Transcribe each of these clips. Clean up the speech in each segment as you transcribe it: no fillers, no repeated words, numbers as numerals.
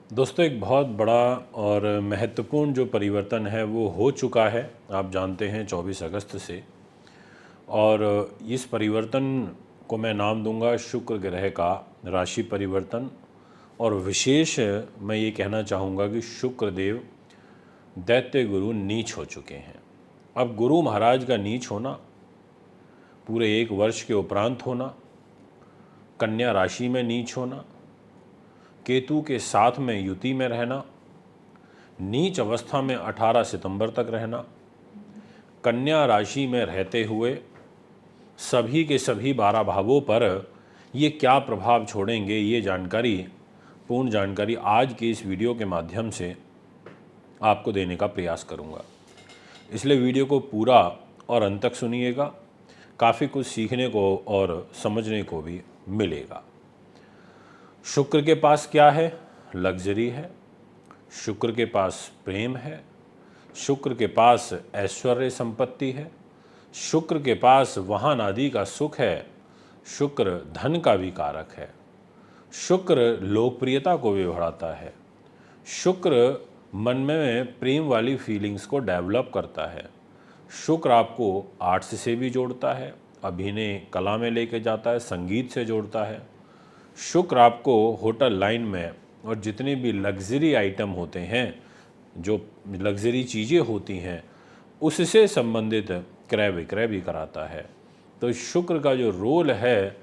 दोस्तों, एक बहुत बड़ा और महत्वपूर्ण जो परिवर्तन है वो हो चुका है। आप जानते हैं 24 अगस्त से। और इस परिवर्तन को मैं नाम दूंगा शुक्र ग्रह का राशि परिवर्तन। और विशेष मैं ये कहना चाहूँगा कि शुक्र देव दैत्य गुरु नीच हो चुके हैं। अब गुरु महाराज का नीच होना, पूरे एक वर्ष के उपरांत होना, कन्या राशि में नीच होना, केतु के साथ में युति में रहना, नीच अवस्था में 18 सितंबर तक रहना, कन्या राशि में रहते हुए सभी के सभी 12 भावों पर ये क्या प्रभाव छोड़ेंगे, ये जानकारी, पूर्ण जानकारी आज के इस वीडियो के माध्यम से आपको देने का प्रयास करूंगा। इसलिए वीडियो को पूरा और अंत तक सुनिएगा। काफ़ी कुछ सीखने को और समझने को भी मिलेगा। शुक्र के पास क्या है? लग्जरी है। शुक्र के पास प्रेम है। शुक्र के पास ऐश्वर्य संपत्ति है। शुक्र के पास वाहन आदि का सुख है। शुक्र धन का भी कारक है। शुक्र लोकप्रियता को भी बढ़ाता है। शुक्र मन में प्रेम वाली फीलिंग्स को डेवलप करता है। शुक्र आपको आर्ट्स से भी जोड़ता है, अभिनय कला में लेके जाता है, संगीत से जोड़ता है। शुक्र आपको होटल लाइन में और जितने भी लग्जरी आइटम होते हैं, जो लग्जरी चीज़ें होती हैं, उससे संबंधित क्रय विक्रय भी कराता है। तो शुक्र का जो रोल है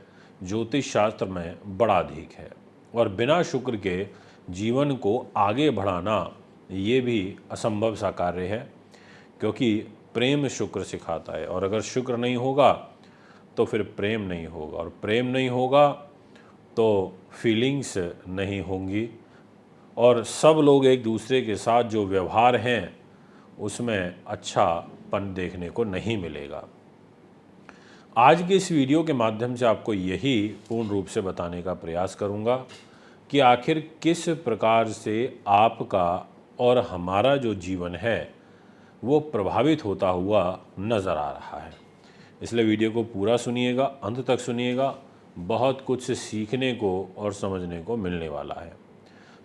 ज्योतिष शास्त्र में बड़ा अधिक है। और बिना शुक्र के जीवन को आगे बढ़ाना ये भी असंभव सा कार्य है, क्योंकि प्रेम शुक्र सिखाता है। और अगर शुक्र नहीं होगा तो फिर प्रेम नहीं होगा, और प्रेम नहीं होगा तो फीलिंग्स नहीं होंगी, और सब लोग एक दूसरे के साथ जो व्यवहार हैं उसमें अच्छापन देखने को नहीं मिलेगा। आज के इस वीडियो के माध्यम से आपको यही पूर्ण रूप से बताने का प्रयास करूंगा कि आखिर किस प्रकार से आपका और हमारा जो जीवन है वो प्रभावित होता हुआ नज़र आ रहा है। इसलिए वीडियो को पूरा सुनिएगा, अंत तक सुनिएगा। बहुत कुछ सीखने को और समझने को मिलने वाला है।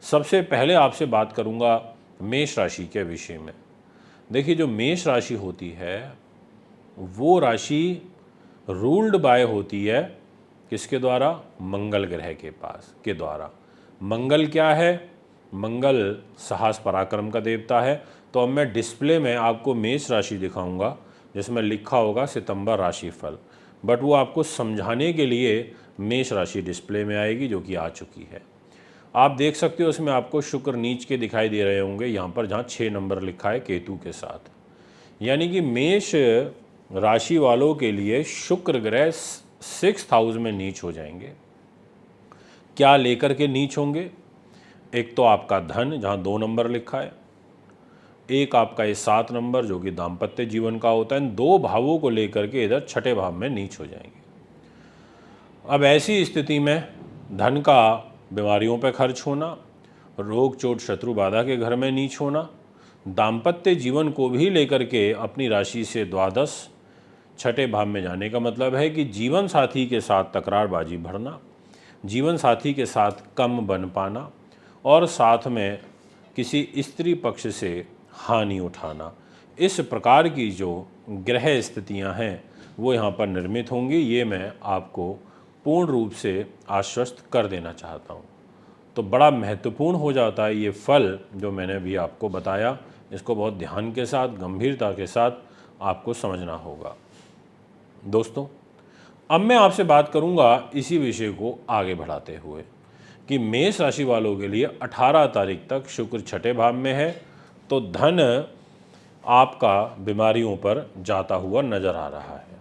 सबसे पहले आपसे बात करूंगा मेष राशि के विषय में। देखिए, जो मेष राशि होती है वो राशि रूल्ड बाय होती है किसके द्वारा? मंगल ग्रह के पास के द्वारा। मंगल क्या है? मंगल साहस पराक्रम का देवता है। तो अब मैं डिस्प्ले में आपको मेष राशि दिखाऊंगा जिसमें लिखा होगा सितंबर राशिफल, बट वो आपको समझाने के लिए मेष राशि डिस्प्ले में आएगी, जो कि आ चुकी है। आप देख सकते हो उसमें आपको शुक्र नीच के दिखाई दे रहे होंगे यहाँ पर, जहाँ 6 नंबर लिखा है केतु के साथ। यानी कि मेष राशि वालों के लिए शुक्र ग्रह 6th हाउस में नीच हो जाएंगे। क्या लेकर के नीच होंगे? एक तो आपका धन, जहाँ 2 नंबर लिखा है, एक आपका ये 7 नंबर जो कि दाम्पत्य जीवन का होता है। इन 2 भावों को लेकर के इधर 6ठे भाव में नीच हो जाएंगे। अब ऐसी स्थिति में धन का बीमारियों पर खर्च होना, रोग चोट शत्रु बाधा के घर में नीच होना, दाम्पत्य जीवन को भी लेकर के अपनी राशि से द्वादश 6ठे भाव में जाने का मतलब है कि जीवन साथी के साथ तकरारबाजी बढ़ना, जीवन साथी के साथ कम बन पाना, और साथ में किसी स्त्री पक्ष से हानि उठाना। इस प्रकार की जो ग्रह स्थितियां हैं वो यहाँ पर निर्मित होंगी। ये मैं आपको पूर्ण रूप से आश्वस्त कर देना चाहता हूँ। तो बड़ा महत्वपूर्ण हो जाता है ये फल जो मैंने अभी आपको बताया। इसको बहुत ध्यान के साथ, गंभीरता के साथ आपको समझना होगा। दोस्तों, अब मैं आपसे बात करूंगा इसी विषय को आगे बढ़ाते हुए कि मेष राशि वालों के लिए 18 तारीख तक शुक्र 6ठे भाव में है, तो धन आपका बीमारियों पर जाता हुआ नजर आ रहा है।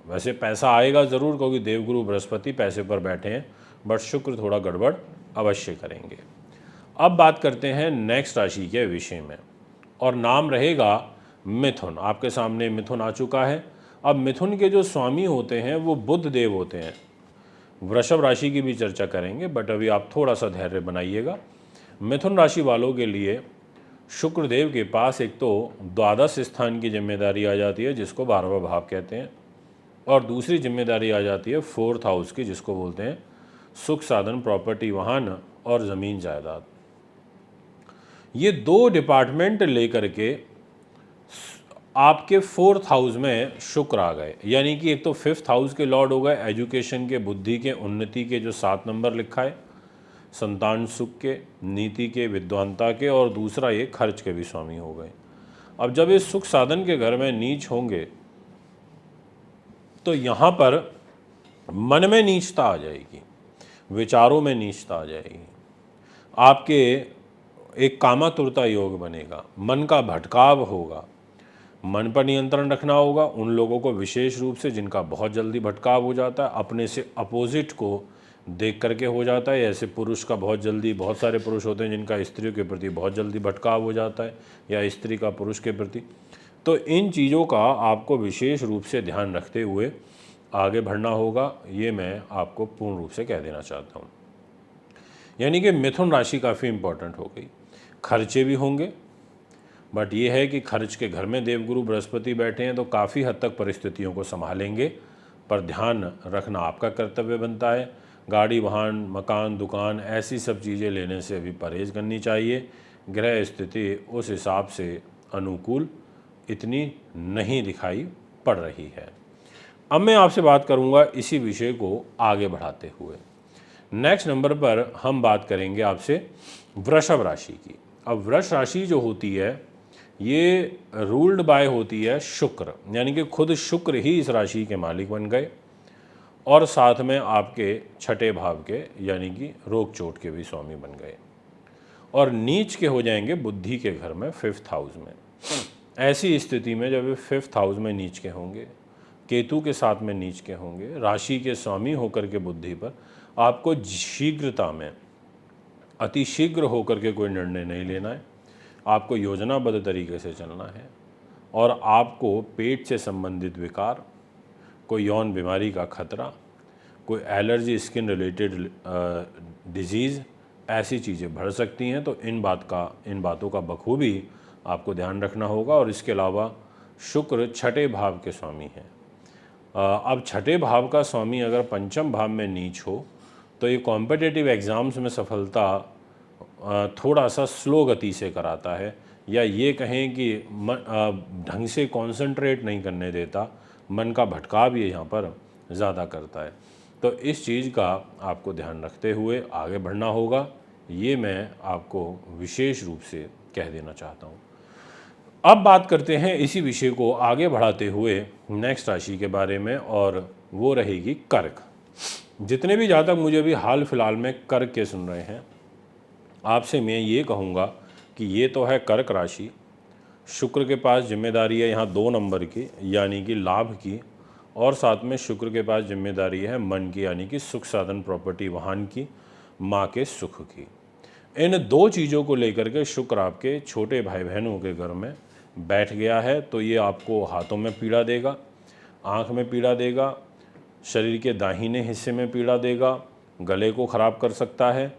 वैसे पैसा आएगा ज़रूर, क्योंकि देवगुरु बृहस्पति पैसे पर बैठे हैं, बट शुक्र थोड़ा गड़बड़ अवश्य करेंगे। अब बात करते हैं नेक्स्ट राशि के विषय में, और नाम रहेगा मिथुन। आपके सामने मिथुन आ चुका है। अब मिथुन के जो स्वामी होते हैं वो बुध देव होते हैं। वृषभ राशि की भी चर्चा करेंगे, बट अभी आप थोड़ा सा धैर्य बनाइएगा। मिथुन राशि वालों के लिए शुक्रदेव के पास एक तो द्वादश स्थान की जिम्मेदारी आ जाती है, जिसको 12वां भाव कहते हैं, और दूसरी जिम्मेदारी आ जाती है 4th हाउस की, जिसको बोलते हैं सुख साधन, प्रॉपर्टी, वाहन और ज़मीन जायदाद। ये 2 डिपार्टमेंट लेकर के आपके 4th हाउस में शुक्र आ गए, यानी कि एक तो 5th हाउस के लॉर्ड हो गए, एजुकेशन के, बुद्धि के, उन्नति के जो 7 नंबर लिखा है, संतान सुख के, नीति के, विद्वानता के, और दूसरा ये खर्च के भी स्वामी हो गए। अब जब ये सुख साधन के घर में नीच होंगे तो यहाँ पर मन में नीचता आ जाएगी, विचारों में नीचता आ जाएगी, आपके एक कामातुरता योग बनेगा, मन का भटकाव होगा। मन पर नियंत्रण रखना होगा। उन लोगों को विशेष रूप से जिनका बहुत जल्दी भटकाव हो जाता है, अपने से अपोजिट को देख करके हो जाता है। ऐसे पुरुष का बहुत जल्दी, बहुत सारे पुरुष होते हैं जिनका स्त्रियों के प्रति बहुत जल्दी भटकाव हो जाता है, या स्त्री का पुरुष के प्रति। तो इन चीज़ों का आपको विशेष रूप से ध्यान रखते हुए आगे बढ़ना होगा, ये मैं आपको पूर्ण रूप से कह देना चाहता हूँ। यानी कि मिथुन राशि काफ़ी इम्पोर्टेंट हो गई। खर्चे भी होंगे, बट ये है कि खर्च के घर में देवगुरु बृहस्पति बैठे हैं तो काफ़ी हद तक परिस्थितियों को संभालेंगे, पर ध्यान रखना आपका कर्तव्य बनता है। गाड़ी, वाहन, मकान, दुकान, ऐसी सब चीज़ें लेने से भी परहेज़ करनी चाहिए। ग्रह स्थिति उस हिसाब से अनुकूल इतनी नहीं दिखाई पड़ रही है। अब मैं आपसे बात करूंगा इसी विषय को आगे बढ़ाते हुए। नेक्स्ट नंबर पर हम बात करेंगे आपसे वृषभ राशि की। अब वृष राशि जो होती है ये रूल्ड बाय होती है शुक्र, यानी कि खुद शुक्र ही इस राशि के मालिक बन गए, और साथ में आपके 6ठे भाव के यानी कि रोग चोट के भी स्वामी बन गए, और नीच के हो जाएंगे बुद्धि के घर में 5th हाउस में। ऐसी स्थिति में जब वे 5th हाउस में नीच के होंगे, केतु के साथ में नीच के होंगे, राशि के स्वामी होकर के बुद्धि पर, आपको शीघ्रता में, अतिशीघ्र होकर के कोई निर्णय नहीं लेना है। आपको योजनाबद्ध तरीके से चलना है, और आपको पेट से संबंधित विकार, कोई यौन बीमारी का खतरा, कोई एलर्जी, स्किन रिलेटेड डिजीज़, ऐसी चीज़ें बढ़ सकती हैं। तो इन बातों का बखूबी आपको ध्यान रखना होगा। और इसके अलावा शुक्र 6ठे भाव के स्वामी हैं। अब 6ठे भाव का स्वामी अगर पंचम भाव में नीच हो तो ये कॉम्पिटिटिव एग्ज़ाम्स में सफलता थोड़ा सा स्लो गति से कराता है, या ये कहें कि ढंग से कंसंट्रेट नहीं करने देता, मन का भटकाव ये यहाँ पर ज़्यादा करता है। तो इस चीज़ का आपको ध्यान रखते हुए आगे बढ़ना होगा, ये मैं आपको विशेष रूप से कह देना चाहता हूँ। अब बात करते हैं इसी विषय को आगे बढ़ाते हुए नेक्स्ट राशि के बारे में, और वो रहेगी कर्क। जितने भी जातक मुझे भी हाल फिलहाल में कर्क के सुन रहे हैं, आपसे मैं ये कहूँगा कि ये तो है कर्क राशि। शुक्र के पास जिम्मेदारी है यहाँ 2 नंबर की, यानी कि लाभ की, और साथ में शुक्र के पास जिम्मेदारी है मन की, यानी कि सुख साधन, प्रॉपर्टी, वाहन की, माँ के सुख की। इन 2 चीज़ों को लेकर के शुक्र आपके छोटे भाई बहनों के घर में बैठ गया है, तो ये आपको हाथों में पीड़ा देगा, आँख में पीड़ा देगा, शरीर के दाहिने हिस्से में पीड़ा देगा, गले को ख़राब कर सकता है,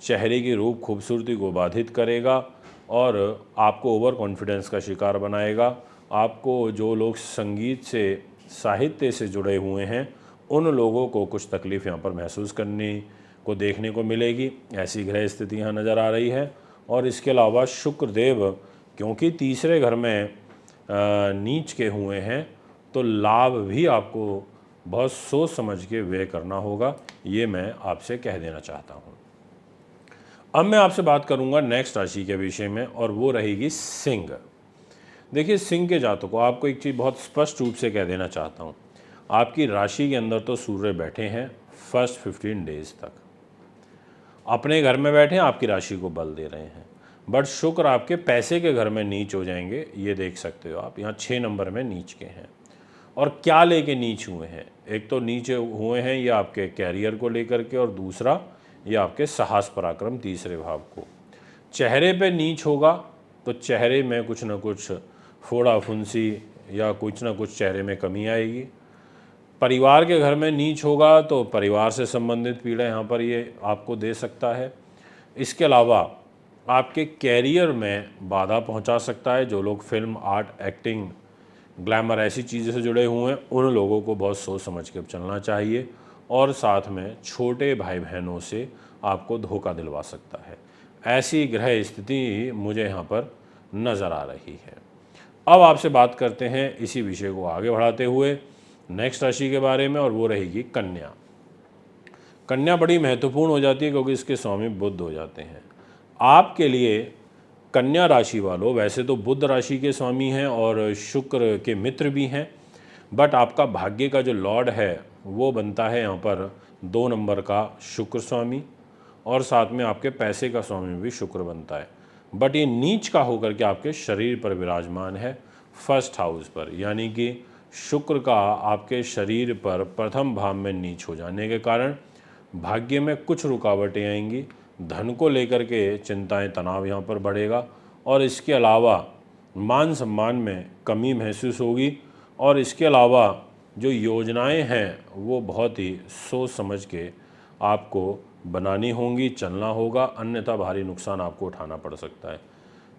चेहरे की रूप खूबसूरती को बाधित करेगा, और आपको ओवर कॉन्फिडेंस का शिकार बनाएगा। आपको जो लोग संगीत से, साहित्य से जुड़े हुए हैं, उन लोगों को कुछ तकलीफ़ यहाँ पर महसूस करने को देखने को मिलेगी। ऐसी ग्रह स्थिति यहाँ नज़र आ रही है। और इसके अलावा शुक्रदेव क्योंकि तीसरे घर में नीच के हुए हैं, तो लाभ भी आपको बहुत सोच समझ के व्यय करना होगा, ये मैं आपसे कह देना चाहता हूँ। अब मैं आपसे बात करूंगा नेक्स्ट राशि के विषय में, और वो रहेगी सिंह। देखिए, सिंह के जातकों, आपको एक चीज़ बहुत स्पष्ट रूप से कह देना चाहता हूँ। आपकी राशि के अंदर तो सूर्य बैठे हैं फर्स्ट 15 डेज तक, अपने घर में बैठे हैं, आपकी राशि को बल दे रहे हैं, बट शुक्र आपके पैसे के घर में नीच हो जाएंगे। ये देख सकते हो आप, यहाँ 6 नंबर में नीच के हैं। और क्या लेके नीच हुए हैं? एक तो नीचे हुए हैं ये आपके कैरियर को लेकर के, और दूसरा ये आपके साहस पराक्रम, तीसरे भाव को। चेहरे पे नीच होगा तो चेहरे में कुछ ना कुछ फोड़ा फुंसी या कुछ ना कुछ चेहरे में कमी आएगी। परिवार के घर में नीच होगा तो परिवार से संबंधित पीड़ा यहाँ पर ये आपको दे सकता है। इसके अलावा आपके कैरियर में बाधा पहुँचा सकता है। जो लोग फिल्म, आर्ट, एक्टिंग, ग्लैमर, ऐसी चीज़ों से जुड़े हुए हैं, उन लोगों को बहुत सोच समझ के चलना चाहिए। और साथ में छोटे भाई बहनों से आपको धोखा दिलवा सकता है। ऐसी ग्रह स्थिति मुझे यहाँ पर नज़र आ रही है। अब आपसे बात करते हैं इसी विषय को आगे बढ़ाते हुए नेक्स्ट राशि के बारे में, और वो रहेगी कन्या। कन्या बड़ी महत्वपूर्ण हो जाती है क्योंकि इसके स्वामी बुध हो जाते हैं। आपके लिए कन्या राशि वालों, वैसे तो बुध राशि के स्वामी हैं और शुक्र के मित्र भी हैं, बट आपका भाग्य का जो लॉर्ड है वो बनता है यहाँ पर 2 नंबर का शुक्र स्वामी, और साथ में आपके पैसे का स्वामी भी शुक्र बनता है। बट ये नीच का होकर के आपके शरीर पर विराजमान है फर्स्ट हाउस पर, यानी कि शुक्र का आपके शरीर पर प्रथम भाव में नीच हो जाने के कारण भाग्य में कुछ रुकावटें आएंगी, धन को लेकर के चिंताएं तनाव यहाँ पर बढ़ेगा, और इसके अलावा मान सम्मान में कमी महसूस होगी, और इसके अलावा जो योजनाएं हैं वो बहुत ही सोच समझ के आपको बनानी होंगी, चलना होगा, अन्यथा भारी नुकसान आपको उठाना पड़ सकता है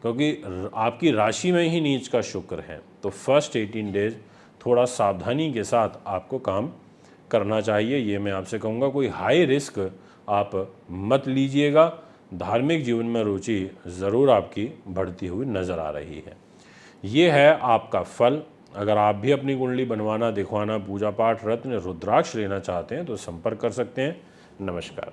क्योंकि आपकी राशि में ही नीच का शुक्र है। तो फर्स्ट 18 डेज थोड़ा सावधानी के साथ आपको काम करना चाहिए, ये मैं आपसे कहूँगा। कोई हाई रिस्क आप मत लीजिएगा। धार्मिक जीवन में रुचि ज़रूर आपकी बढ़ती हुई नज़र आ रही है। ये है आपका फल। अगर आप भी अपनी कुंडली बनवाना, दिखवाना, पूजा पाठ, रत्न, रुद्राक्ष लेना चाहते हैं तो संपर्क कर सकते हैं। नमस्कार।